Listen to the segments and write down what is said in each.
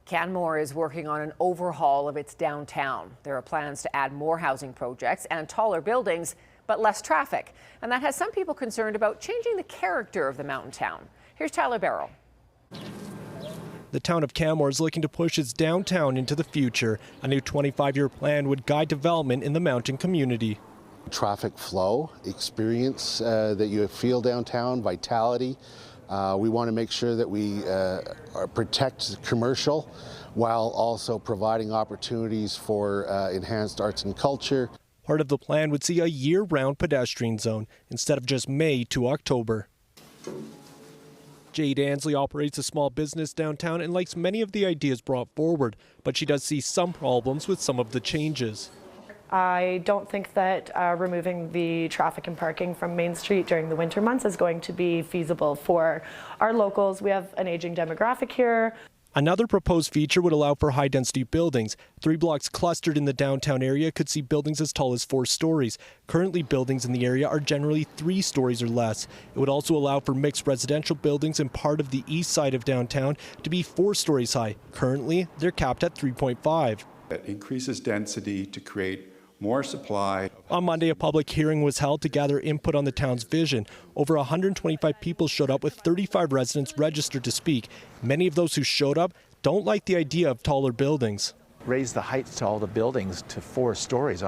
Canmore is working on an overhaul of its downtown. There are plans to add more housing projects and taller buildings, but less traffic. And that has some people concerned about changing the character of the mountain town. Here's Tyler Barrow. The town of Canmore is looking to push its downtown into the future. A new 25-year plan would guide development in the mountain community. Traffic flow, experience that you feel downtown, vitality. We want to make sure that we protect commercial while also providing opportunities for enhanced arts and culture. Part of the plan would see a year-round pedestrian zone instead of just May to October. Jade Ansley operates a small business downtown and likes many of the ideas brought forward, but she does see some problems with some of the changes. I don't think that removing the traffic and parking from Main Street during the winter months is going to be feasible for our locals. We have an aging demographic here. Another proposed feature would allow for high-density buildings. 3 blocks clustered in the downtown area could see buildings as tall as 4 stories. Currently, buildings in the area are generally 3 stories or less. It would also allow for mixed residential buildings in part of the east side of downtown to be 4 stories high. Currently, they're capped at 3.5. It increases density to create more supply. On Monday, a public hearing was held to gather input on the town's vision. Over 125 people showed up with 35 residents registered to speak. Many of those who showed up don't like the idea of taller buildings. Raise the heights to all the buildings to 4 stories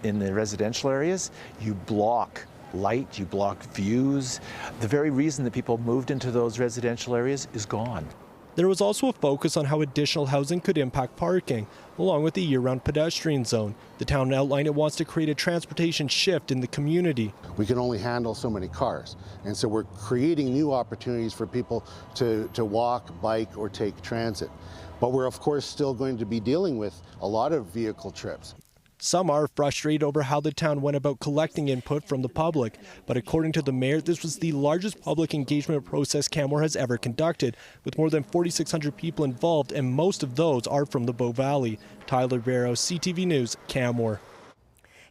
in the residential areas. You block light, you block views. The very reason that people moved into those residential areas is gone. There was also a focus on how additional housing could impact parking, along with the year-round pedestrian zone. The town outlined it wants to create a transportation shift in the community. We can only handle so many cars, and so we're creating new opportunities for people to walk, bike, or take transit. But we're of course still going to be dealing with a lot of vehicle trips. Some are frustrated over how the town went about collecting input from the public. But according to the mayor, this was the largest public engagement process Canmore has ever conducted, with more than 4,600 people involved, and most of those are from the Bow Valley. Tyler Barrow, CTV News, Canmore.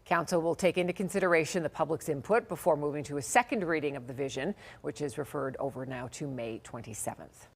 Council will take into consideration the public's input before moving to a second reading of the vision, which is referred over now to May 27th.